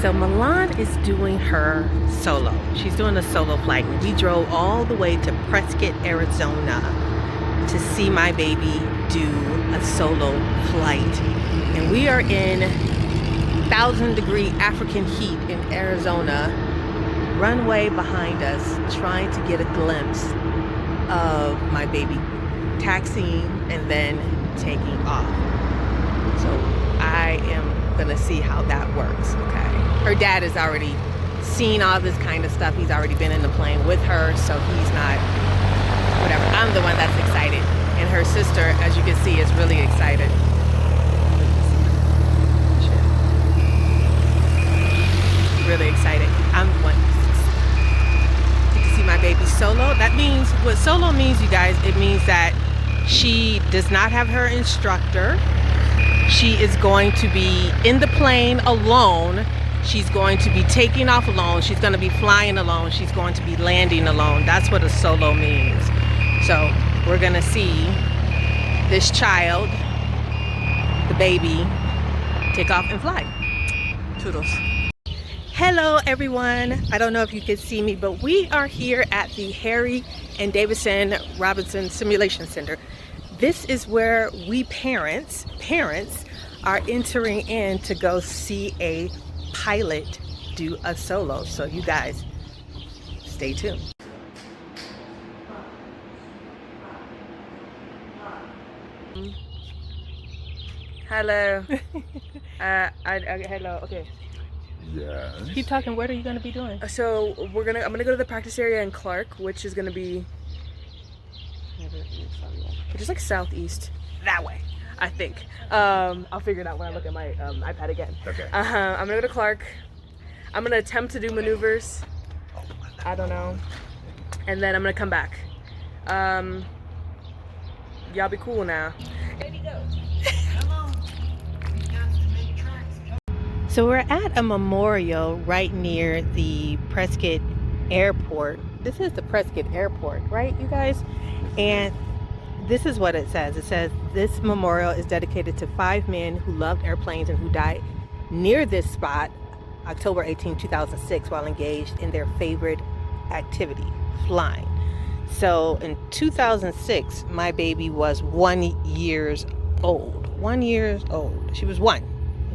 So Milan is doing her solo. She's doing a solo flight. We drove all the way to Prescott, Arizona to see my baby do a solo flight. And we are in 1,000-degree African heat in Arizona. Runway behind us, trying to get a glimpse of my baby taxiing and then taking off. So I am gonna see how that works, okay? Her dad has already seen all this kind of stuff. He's already been in the plane with her, so he's not, whatever. I'm the one that's excited. And her sister, as you can see, is really excited. Really excited. I'm the one to see my baby solo. That means, what solo means, you guys, it means that she does not have her instructor. She is going to be in the plane alone. She's going to be taking off alone. She's going to be flying alone. She's going to be landing alone. That's what a solo means. So we're going to see this child, the baby, take off and fly. Toodles. Hello everyone. I don't know if you can see me, but we are here at the Harry and Davidson Robinson Simulation Center. This is where we parents are entering in to go see a pilot do a solo. So you guys, stay tuned. Hello. Hello. Okay. Yeah. Keep talking. What are you going to be doing? So I'm gonna go to the practice area in Clark, which is gonna be just like southeast that way, I think. I'll figure it out when I look at my iPad again. Okay. I'm gonna go to Clark. I'm gonna attempt to do maneuvers. I don't know, and then I'm gonna come back. Y'all be cool now. Ready to go. So we're at a memorial right near the Prescott Airport. This is the Prescott Airport, right, you guys? And this is what it says. It says, this memorial is dedicated to 5 men who loved airplanes and who died near this spot October 18, 2006, while engaged in their favorite activity, flying. So in 2006, my baby was 1 year old. 1 year old. She was 1.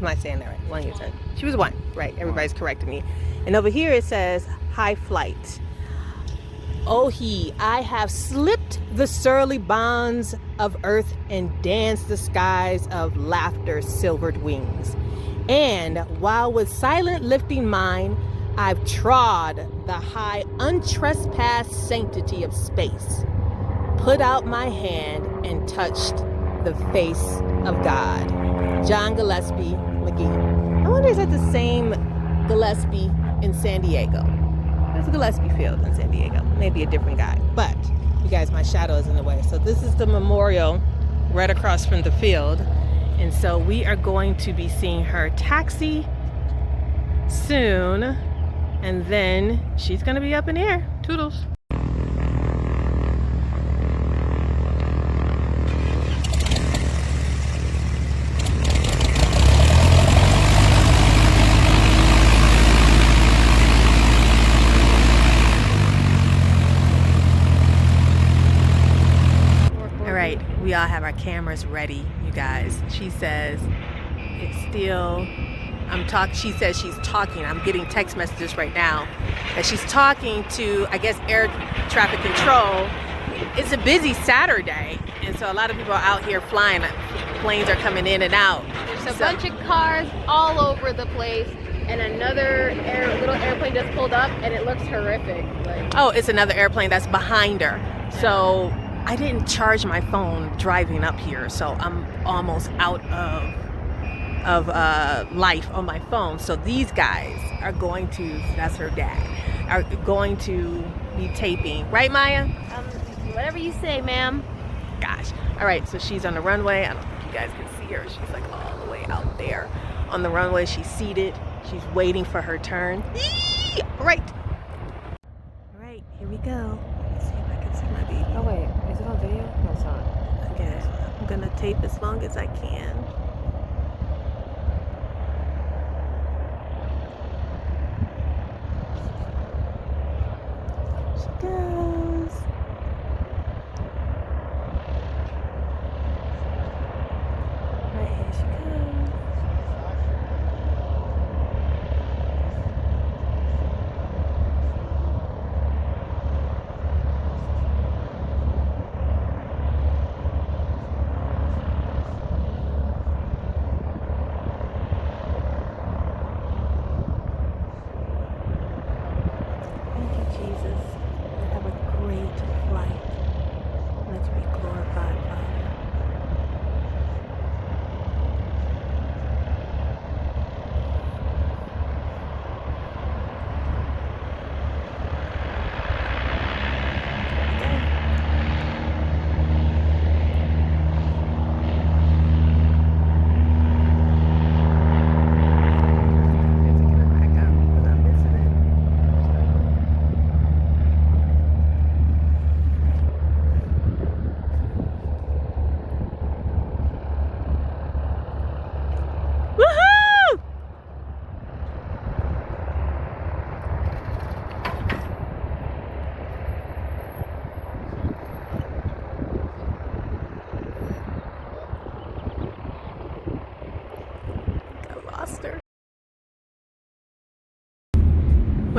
Am I saying that right? 1 year old. She was 1, right? Everybody's correcting me. And over here it says high flight. Oh, I have slipped the surly bonds of earth and danced the skies of laughter's silvered wings. And while with silent lifting mind, I've trod the high untrespassed sanctity of space, put out my hand and touched the face of God. John Gillespie McGee. I wonder, is that the same Gillespie in San Diego? There's a Gillespie Field in San Diego. Maybe a different guy. But, you guys, my shadow is in the way. So this is the memorial right across from the field. And so we are going to be seeing her taxi soon. And then she's going to be up in the air. Toodles. We all have our cameras ready, you guys. She says it's still, she says she's talking. I'm getting text messages right now that she's talking to, I guess, air traffic control. It's a busy Saturday, and so a lot of people are out here flying. Planes are coming in and out. There's a bunch of cars all over the place, and another little airplane just pulled up, and it looks horrific. Oh, it's another airplane that's behind her. So I didn't charge my phone driving up here, so I'm almost out of life on my phone. So these guys are going to, that's her dad, are going to be taping. Right, Maya? Whatever you say, ma'am. Gosh. All right, so she's on the runway. I don't think you guys can see her. She's like all the way out there on the runway. She's seated. She's waiting for her turn. Eee! Right. All right, here we go. Let's see if I can see my baby. Oh wait, is it on video? No, it's not. Okay, I'm gonna tape as long as I can.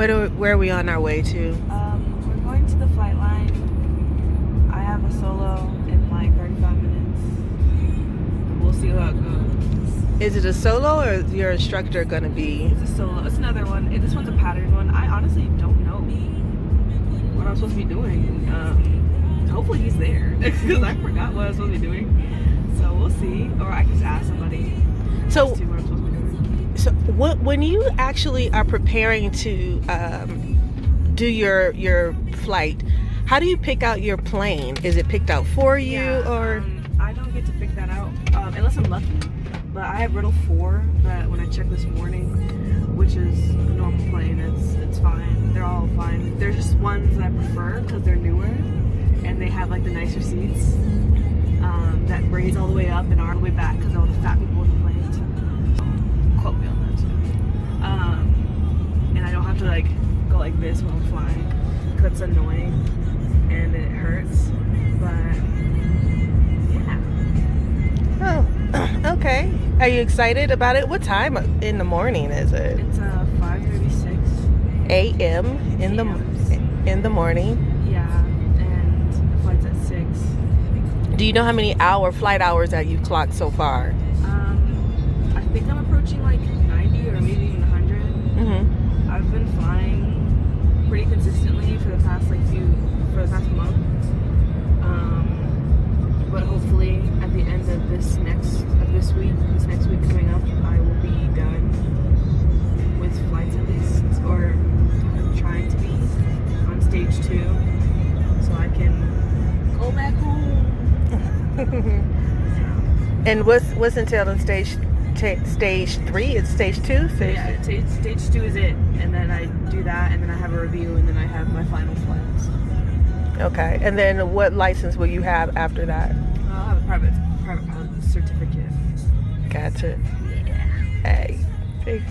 Where are we on our way to? We're going to the flight line. I have a solo in like 35 minutes. We'll see how it goes. Is it a solo or is your instructor going to be? It's a solo. It's another one. This one's a patterned one. I honestly don't know what I'm supposed to be doing. Hopefully he's there because I forgot what I was supposed to be doing. So we'll see. Or I can just ask somebody. So, See what I'm supposed to be doing. so when you actually are preparing to do your flight, how do you pick out your plane? Is it picked out for you or? I don't get to pick that out unless I'm lucky. But I have Riddle 4 that when I checked this morning, which is a normal plane, it's fine. They're all fine. There's just ones that I prefer because they're newer and they have like the nicer seats that raise all the way up and are all the way back because all the fat people in the plane. So, quote me on that too. And I don't have to like go like this when I'm flying because it's annoying and it hurts. But yeah. Oh, okay. Are you excited about it? What time in the morning is it? It's 5:36 a.m. in the morning. Yeah, and the flight's at 6. Do you know how many flight hours that you've clocked so far? I think I'm approaching like 90 or maybe even 100. Mm-hmm. I've been flying pretty consistently for the past month. But hopefully at the end of this next week coming up, I will be done with flights at least, or I'm trying to be on stage 2, so I can go back home. And what's entailed on stage 3? It's stage 2? Yeah, stage 2 is it, and then I do that, and then I have a review, and then I have my final flights. Okay, and then what license will you have after that? I'll have a private pilot certificate. Gotcha. Yeah. Hey. Hey.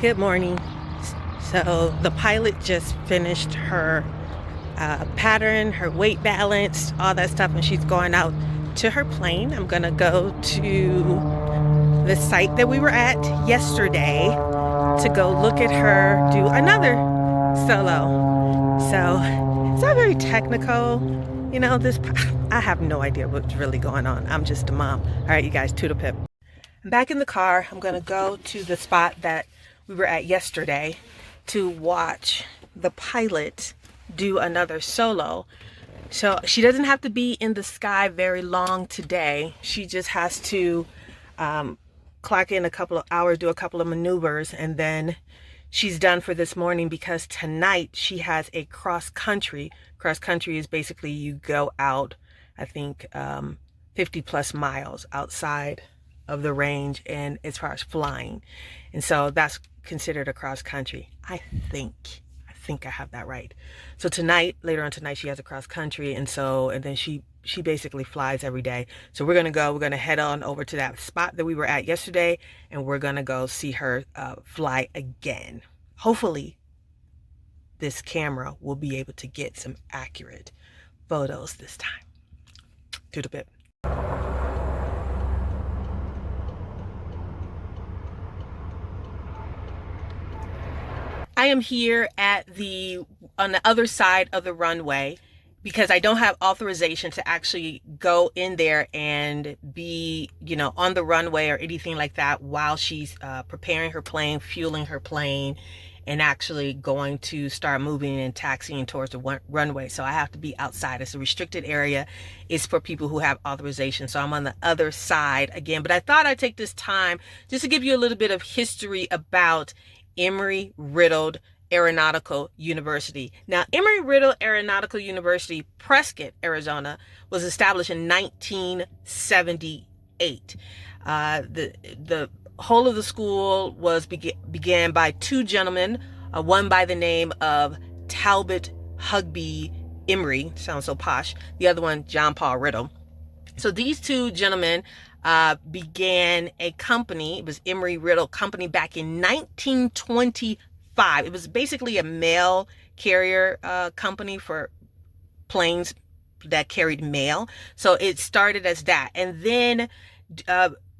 Good morning. So the pilot just finished her pattern, her weight balance, all that stuff, and she's going out to her plane. I'm gonna go to the site that we were at yesterday to go look at her do another solo. So it's not very technical, you know. I have no idea what's really going on. I'm just a mom. All right, you guys, toodle pip. I'm back in the car. I'm gonna go to the spot that we were at yesterday to watch the pilot do another solo. So she doesn't have to be in the sky very long today. She just has to clock in a couple of hours, do a couple of maneuvers, and then she's done for this morning, because tonight she has a cross country. Cross country is basically you go out, I think 50 plus miles outside of the range, and as far as flying, and so that's considered a cross country. I think I have that right. So later on tonight, she has a cross country, and then she basically flies every day. So we're gonna head on over to that spot that we were at yesterday, and we're gonna go see her fly again. Hopefully this camera will be able to get some accurate photos this time. To the bit. I am here on the other side of the runway because I don't have authorization to actually go in there and be, on the runway or anything like that while she's preparing her plane, fueling her plane, and actually going to start moving and taxiing towards the runway. So I have to be outside. It's a restricted area. It's for people who have authorization. So I'm on the other side again. But I thought I'd take this time just to give you a little bit of history about Embry-Riddle Aeronautical University. Now, Embry-Riddle Aeronautical University, Prescott, Arizona, was established in 1978. The whole of the school was began by two gentlemen, one by the name of Talbot Hugby Emery, sounds so posh, the other one John Paul Riddle. So these two gentlemen began a company. It was Embry-Riddle Company back in 1925. It was basically a mail carrier company for planes that carried mail. So it started as that. And then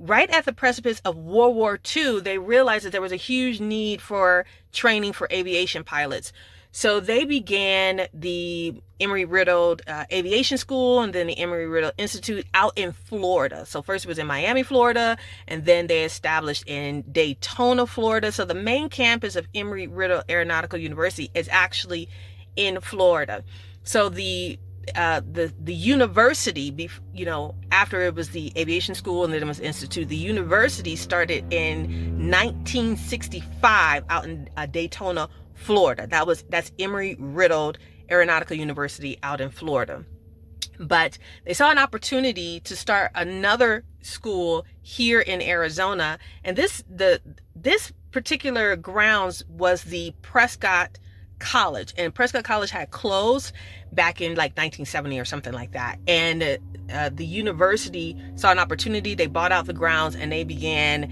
right at the precipice of World War II, they realized that there was a huge need for training for aviation pilots. So they began the Embry-Riddle Aviation School and then the Embry-Riddle Institute out in Florida. So first it was in Miami, Florida, and then they established in Daytona, Florida. So the main campus of Embry-Riddle Aeronautical University is actually in Florida. So the university, after it was the aviation school and then it was institute, the university started in 1965 out in Daytona, Florida. That's Embry-Riddle Aeronautical University out in Florida. But they saw an opportunity to start another school here in Arizona, and this particular grounds was the Prescott College, and Prescott College had closed back in like 1970 or something like that. And the university saw an opportunity. They bought out the grounds and they began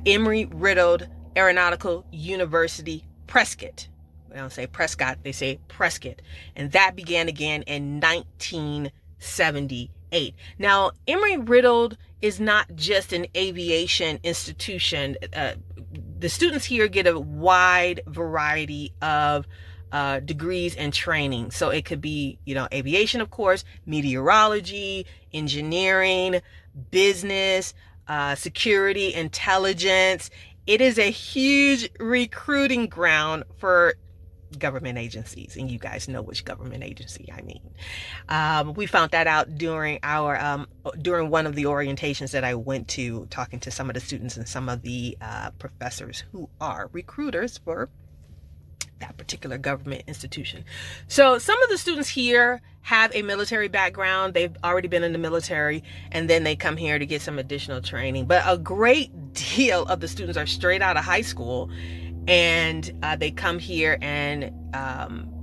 Embry-Riddle Aeronautical University Prescott. They don't say Prescott, they say Prescott. And that began again in 1978. Now, Embry-Riddle is not just an aviation institution. The students here get a wide variety of degrees and training. So it could be, aviation, of course, meteorology, engineering, business, security, intelligence. It is a huge recruiting ground for government agencies, and you guys know which government agency I mean. We found that out during one of the orientations that I went to, talking to some of the students and some of the professors who are recruiters for that particular government institution. So some of the students here have a military background. They've already been in the military, and then they come here to get some additional training. But a great deal of the students are straight out of high school, and they come here and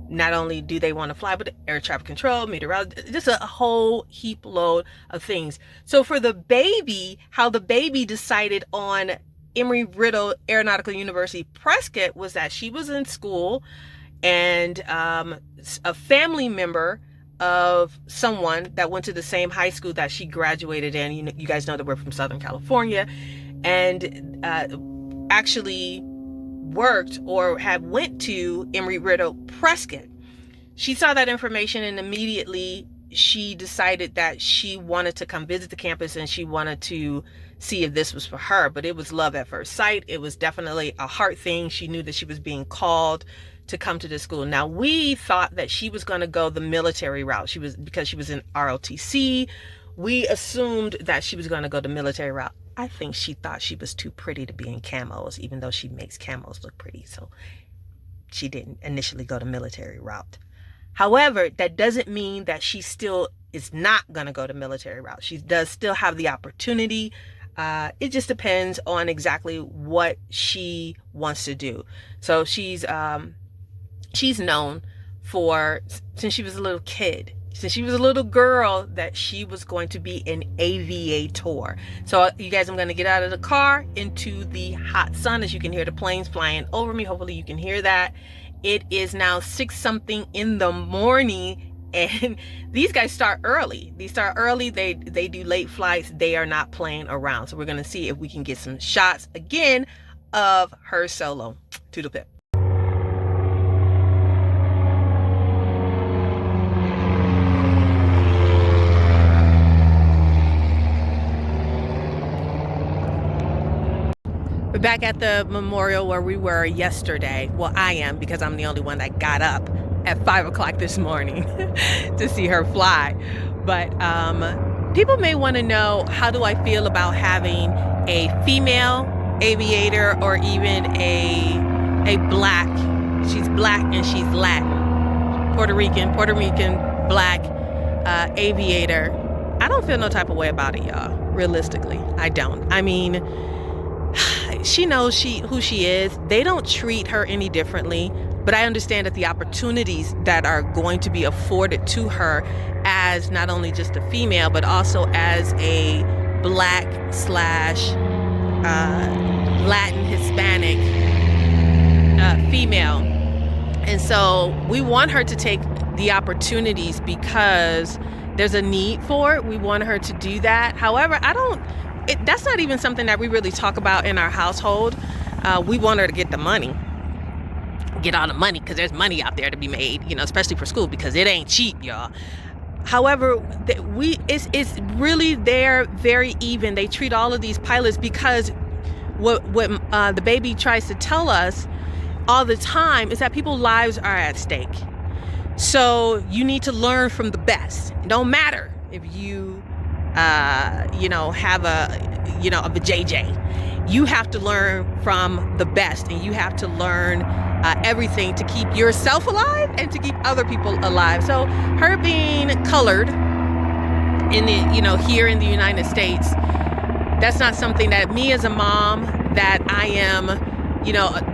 not only do they want to fly, but air traffic control, meteorology, just a whole heap load of things. So for the baby, how the baby decided on Embry-Riddle Aeronautical University Prescott was that she was in school, and a family member of someone that went to the same high school that she graduated in, you guys know that we're from Southern California, and actually worked or had went to Embry-Riddle Prescott. She saw that information and immediately she decided that she wanted to come visit the campus and she wanted to see if this was for her. But it was love at first sight. It was definitely a heart thing. She knew that she was being called to come to this school. Now, we thought that she was going to go the military route. Because she was in ROTC, we assumed that she was going to go the military route. I think she thought she was too pretty to be in camos, even though she makes camos look pretty. So she didn't initially go the military route. However, that doesn't mean that she still is not going to go the military route. She does still have the opportunity. It just depends on exactly what she wants to do. So she's known for, since she was a little kid, since she was a little girl, that she was going to be an aviator. So you guys, I'm going to get out of the car into the hot sun. As you can hear the planes flying over me. Hopefully you can hear that. It is now 6 something in the morning, and these guys start early. They do late flights. They are not playing around. So we're going to see if we can get some shots again of her solo. Toodle pip. We're back at the memorial where we were yesterday. Well, I am, because I'm the only one that got up at 5 o'clock this morning to see her fly. But people may want to know, how do I feel about having a female aviator, or even a black, she's black and she's Latin, Puerto Rican black aviator. I don't feel no type of way about it, y'all. Realistically, I don't. I mean, she knows who she is. They don't treat her any differently, but I understand that the opportunities that are going to be afforded to her as not only just a female, but also as a black slash Latin Hispanic female. And so we want her to take the opportunities because there's a need for it. We want her to do that. However, that's not even something that we really talk about in our household. We want her to get the money. Get all the money, because there's money out there to be made, especially for school, because it ain't cheap, y'all. However, it's really, they're very even. They treat all of these pilots, because what the baby tries to tell us all the time is that people's lives are at stake. So you need to learn from the best. It don't matter if you have a JJ. You have to learn from the best, and you have to learn everything to keep yourself alive and to keep other people alive. So her being colored in the, here in the United States, that's not something that me as a mom, that I am,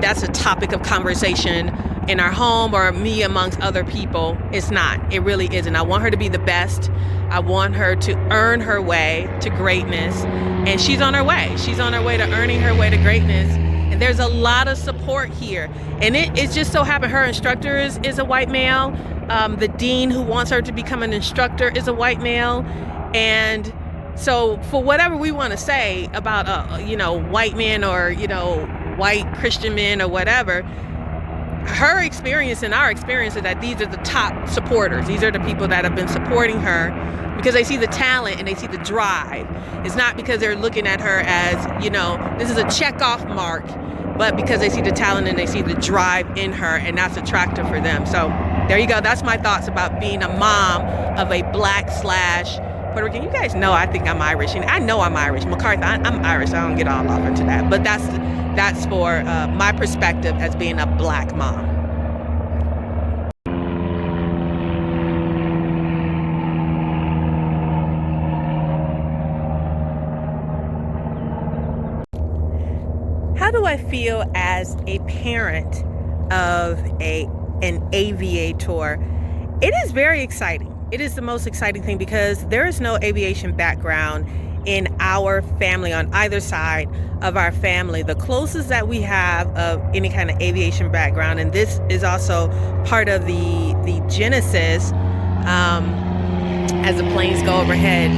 that's a topic of conversation in our home, or me amongst other people. It's not. It really isn't. I want her to be the best. I want her to earn her way to greatness. And she's on her way. She's on her way to earning her way to greatness. And there's a lot of support here. And it's just so happened her instructor is a white male. The dean who wants her to become an instructor is a white male. And so for whatever we want to say about, white men, or, white Christian men, or whatever, her experience and our experience is that these are the top supporters. These are the people that have been supporting her because they see the talent and they see the drive. It's not because they're looking at her as, this is a check-off mark, but because they see the talent and they see the drive in her, and that's attractive for them. So there you go. That's my thoughts about being a mom of a black slash Puerto Rican. You guys know I think I'm Irish, and I know I'm Irish. McCarthy, I'm Irish. I don't get all off into that. But that's for my perspective as being a black mom. How do I feel as a parent of an aviator? It is very exciting. It is the most exciting thing because there is no aviation background in our family, on either side of our family. The closest that we have of any kind of aviation background, and this is also part of the genesis, as the planes go overhead,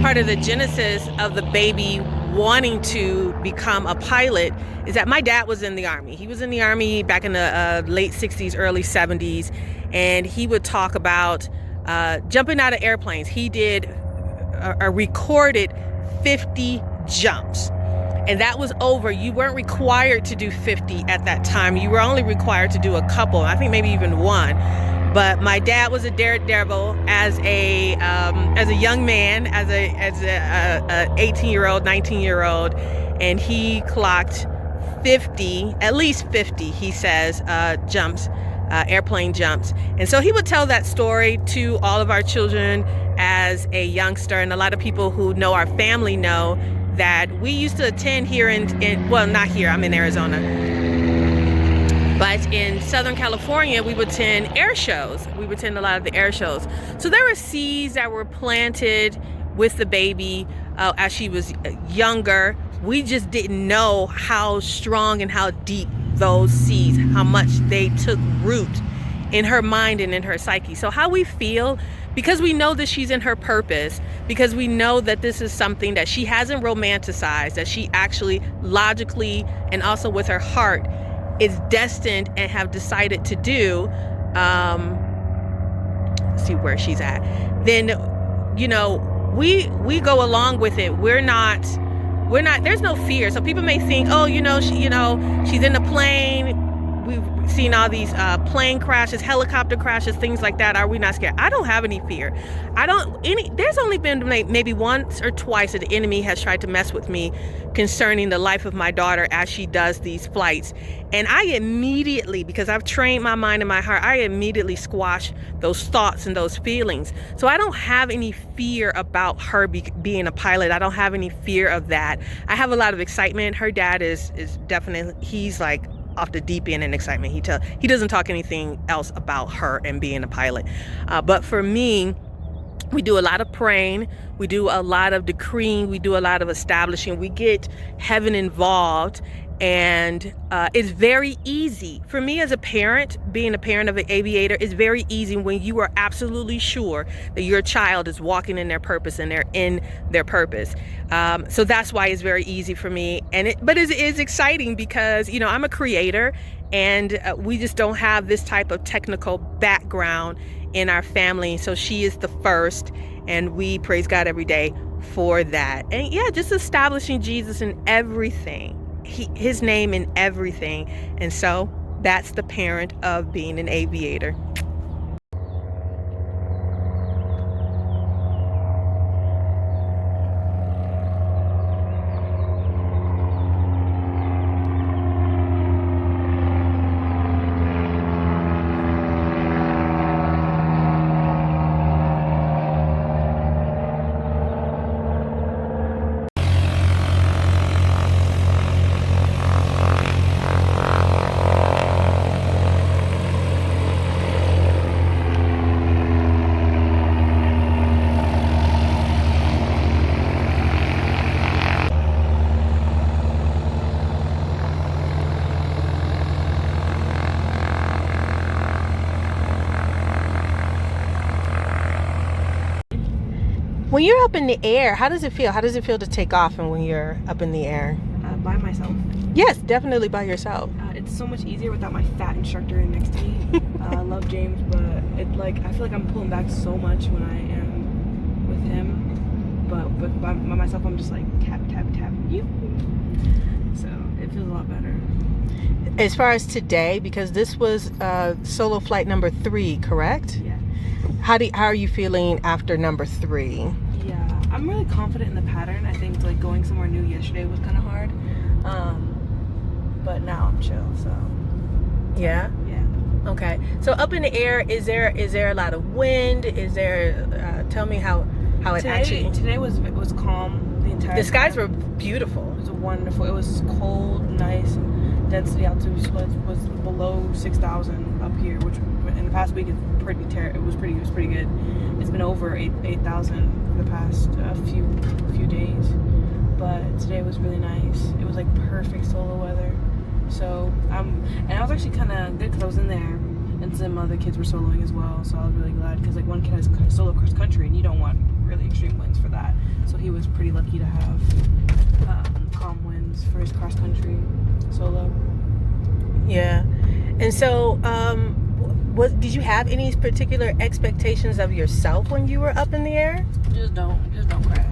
part of the genesis of the baby wanting to become a pilot is that my dad was in the Army. He was in the Army back in the late 60s, early 70s, and he would talk about jumping out of airplanes. He did a recorded 50 jumps, and that was over. You weren't required to do 50 at that time. You were only required to do a couple, I think maybe even one. But my dad was a daredevil as a young man, as a 18-year-old, 19-year-old, and he clocked 50, at least 50, he says, jumps, airplane jumps. And so he would tell that story to all of our children as a youngster, and a lot of people who know our family know that we used to attend here well, not here, I'm in Arizona, but in Southern California, we would attend air shows. We would attend a lot of the air shows. So there were seeds that were planted with the baby as she was younger. We just didn't know how strong and how deep those seeds, how much they took root in her mind and in her psyche. So how we feel, because we know that she's in her purpose, because we know that this is something that she hasn't romanticized, that she actually logically and also with her heart is destined and have decided to do, see where she's at, then, you know, we go along with it. We're not, there's no fear. So people may think, oh, she's in the plane. We've seen all these plane crashes, helicopter crashes, things like that. Are we not scared? I don't have any fear. There's only been maybe once or twice that the enemy has tried to mess with me concerning the life of my daughter as she does these flights. And I immediately, because I've trained my mind and my heart, I immediately squash those thoughts and those feelings. So I don't have any fear about her being a pilot. I don't have any fear of that. I have a lot of excitement. Her dad is definitely, he's like off the deep end in excitement. He doesn't talk anything else about her and being a pilot. But for me, we do a lot of praying, we do a lot of decreeing, we do a lot of establishing, we get heaven involved. And it's very easy for me as a parent, being a parent of an aviator, is very easy when you are absolutely sure that your child is walking in their purpose and they're in their purpose. So that's why it's very easy for me. But it is exciting because, I'm a creator, and we just don't have this type of technical background in our family. So she is the first, and we praise God every day for that. And yeah, just establishing Jesus in everything. His name in everything. And so that's the parent of being an aviator. When you're up in the air, how does it feel? How does it feel to take off and when you're up in the air? By myself. Yes, definitely by yourself. It's so much easier without my fat instructor next to me. I love James, but I feel like I'm pulling back so much when I am with him. But by myself, I'm just like tap, tap, tap. You. So it feels a lot better. As far as today, because this was solo flight number 3, correct? Yeah. How are you feeling after number 3? Yeah, I'm really confident in the pattern. I think going somewhere new yesterday was kind of hard, but now I'm chill. So yeah. Okay. So up in the air, is there a lot of wind? Is there? Tell me how it actually. Today was calm the entire. The skies time. were beautiful. It was wonderful. It was cold, nice. Density altitude was below 6,000 up here, which in the past week is pretty it was pretty good. It's been over 8,000 for the past few days, but today was really nice. It was like perfect solo weather. So and I was actually kind of good because I was in there, and some other kids were soloing as well. So I was really glad because one kid has solo cross country, and you don't want really extreme winds for that. So he was pretty lucky to have calm winds for his cross country solo. Yeah. And so did you have any particular expectations of yourself when you were up in the air? Just don't crash.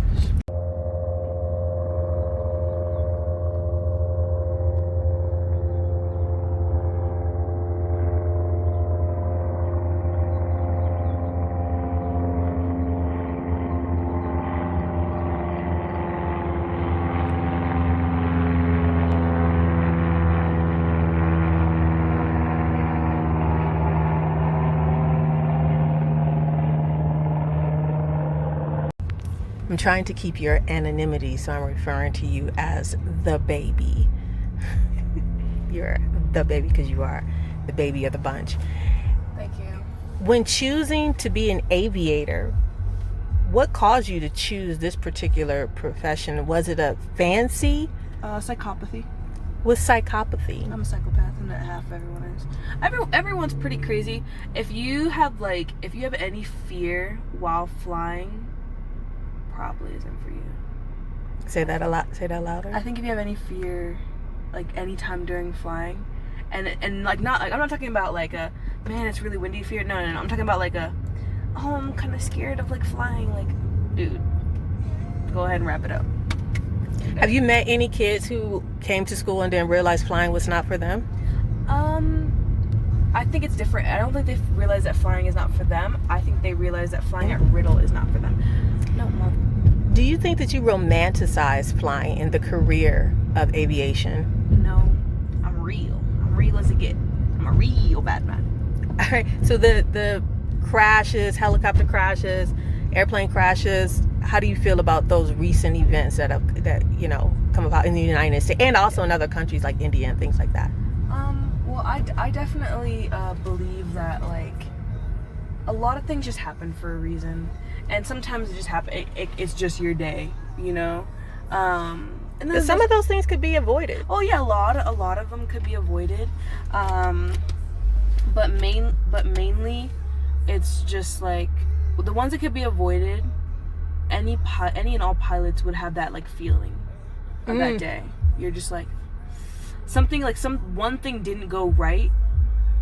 I'm trying to keep your anonymity, so I'm referring to you as the baby. You're the baby because you are the baby of the bunch. Thank you. When choosing to be an aviator, what caused you to choose this particular profession? Was it a fancy? Psychopathy. What's psychopathy? I'm a psychopath, and half everyone is. Everyone's pretty crazy. If you have any fear while flying, probably isn't for you. Say that a lot. Say that louder. I think if you have any fear, like any time during flying, and like not like I'm not talking about like a man it's really windy fear. No. I'm talking about like I'm kind of scared of like flying. Like, dude, go ahead and wrap it up. Have you met any kids who came to school and then realized flying was not for them? I think it's different. I don't think they realize that flying is not for them. I think they realize that flying at Riddle is not for them. No, mother. Do you think that you romanticize flying in the career of aviation? No, I'm real. I'm real as it get. I'm a real bad man. All right. So the crashes, helicopter crashes, airplane crashes. How do you feel about those recent events that come about in the United States and also in other countries like India and things like that? Well, I definitely believe that like a lot of things just happen for a reason, and sometimes it just happen. It's just your day, you know. And then some of those things could be avoided. Oh yeah, a lot of them could be avoided. But mainly, it's just like the ones that could be avoided. Any and all pilots would have that like feeling of that day. You're just like something like one thing didn't go right,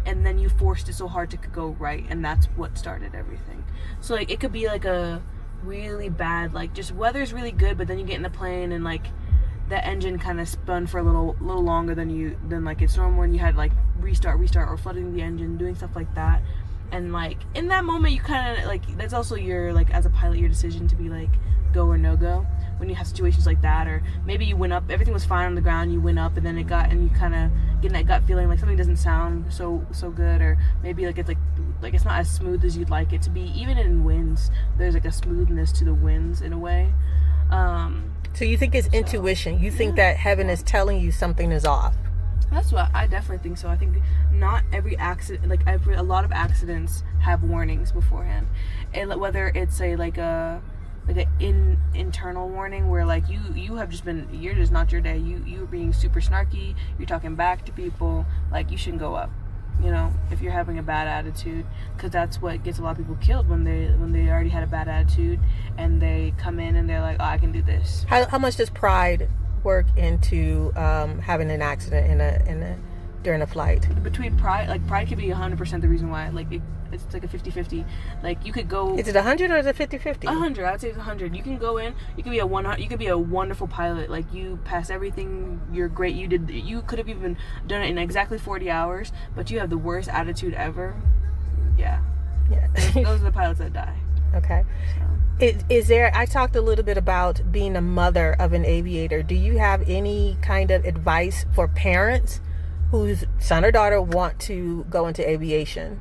and then you forced it so hard to go right, and that's what started everything. So like it could be like a really bad like just weather's really good, but then you get in the plane and like the engine kind of spun for a little longer than like it's normal, and you had like restart or flooding the engine, doing stuff like that. And like in that moment you kind of like that's also your like as a pilot your decision to be like go or no go when you have situations like that. Or maybe you went up, everything was fine on the ground, you went up and then you kind of get that gut feeling like something doesn't sound so good, or maybe like it's like it's not as smooth as you'd like it to be. Even in winds there's like a smoothness to the winds in a way. So you think it's intuition? You think that heaven is telling you something is off? That's what I definitely think so. I think not every accident, like a lot of accidents have warnings beforehand, and whether it's an internal warning where like you're just not your day. You're being super snarky. You're talking back to people. Like you shouldn't go up. You know, if you're having a bad attitude, because that's what gets a lot of people killed when they already had a bad attitude and they come in and they're like, oh, I can do this. How much does pride work into having an accident during a flight? Between pride could be 100% the reason why. Like it's like a 50-50. Like you could go. Is it 100 or is it 50-50? 100. I would say it's 100. You can go in. You can be a 100. You could be a wonderful pilot. Like you pass everything. You're great. You could have even done it in exactly 40 hours. But you have the worst attitude ever. Yeah. Those are the pilots that die. Okay. So. Is there? I talked a little bit about being a mother of an aviator. Do you have any kind of advice for parents whose son or daughter want to go into aviation?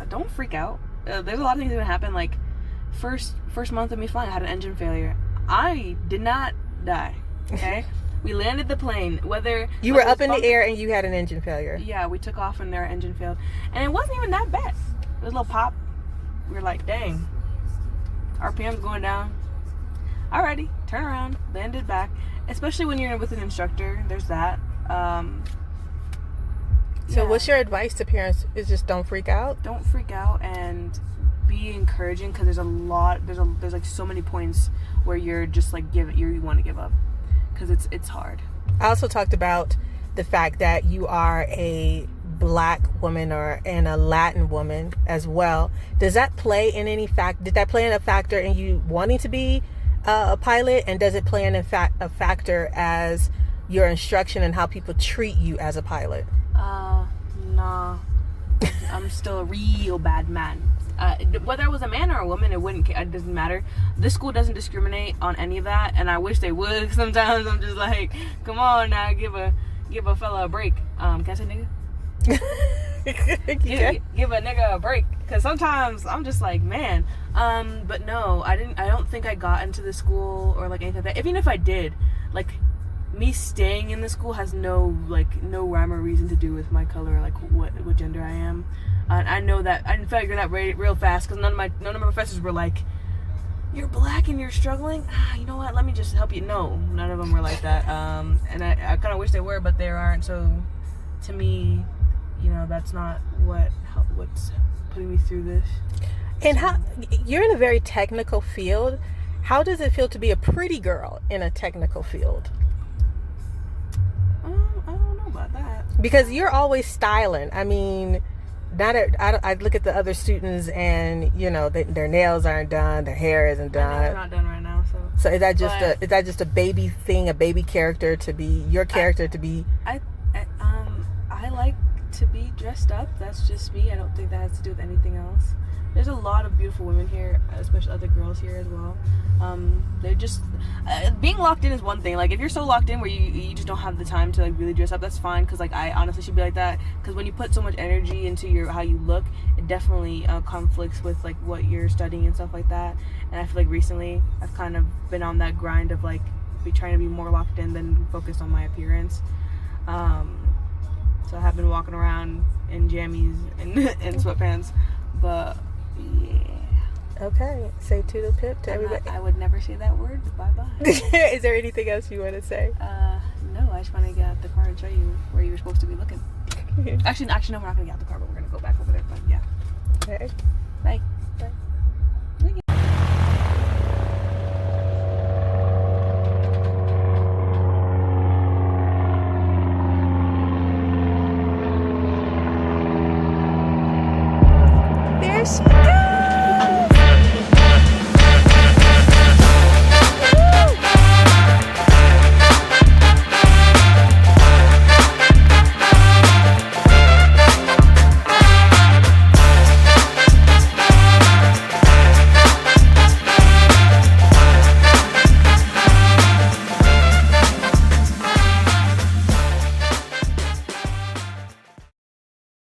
Don't freak out. There's a lot of things that can happen. Like first month of me flying, I had an engine failure. I did not die. Okay. We landed the plane. Whether you were up in the air and you had an engine failure. Yeah, we took off and our engine failed, and it wasn't even that bad. It was a little pop. We were like, dang, RPM's going down. Alrighty, turn around, landed back. Especially when you're with an instructor, there's that. So what's your advice to parents? Is just don't freak out? Don't freak out and be encouraging, because there's like so many points where you're just like you want to give up, because it's hard. I also talked about the fact that you are a Black woman and a Latin woman as well. Does that play in any did that play in a factor in you wanting to be a pilot, and does it play in a factor as your instruction and how people treat you as a pilot? Nah. I'm still a real bad man. Whether I was a man or a woman, it doesn't matter. This school doesn't discriminate on any of that, and I wish they would. Sometimes I'm just like, come on now, give a fella a break. Can I say nigga? give a nigga a break, because sometimes I'm just like, man. But no, I don't think I got into the school or like anything like that. Even if I did, like, me staying in the school has no rhyme or reason to do with my color, like what gender I am. And I know that I didn't figure that real fast, because none of my professors were like, you're black and you're struggling. You know what? Let me just help you. No, none of them were like that. And I kind of wish they were, but they aren't. So, to me, you know, that's not what's putting me through this. And how you're in a very technical field. How does it feel to be a pretty girl in a technical field? I don't know about that. Because you're always styling. I mean, I look at the other students and, you know, their nails aren't done, their hair isn't done. My nails are not done right now, so. So is that just a baby thing, a baby character to be your character to be? I like to be dressed up. That's just me. I don't think that has to do with anything else. There's a lot of beautiful women here, especially other girls here as well. They're just being locked in is one thing. Like, if you're so locked in where you just don't have the time to like really dress up, that's fine. Because like I honestly should be like that. Because when you put so much energy into how you look, it definitely conflicts with like what you're studying and stuff like that. And I feel like recently I've kind of been on that grind of like trying to be more locked in than focused on my appearance. So I have been walking around in jammies and sweatpants, but yeah. Okay, say toodle pip to everybody. I would never say that word. Bye bye. Is there anything else you want to say? No. I just want to get out the car and show you where you were supposed to be looking. Actually, no. We're not gonna get out the car, but we're gonna go back over there. But yeah. Okay. Bye.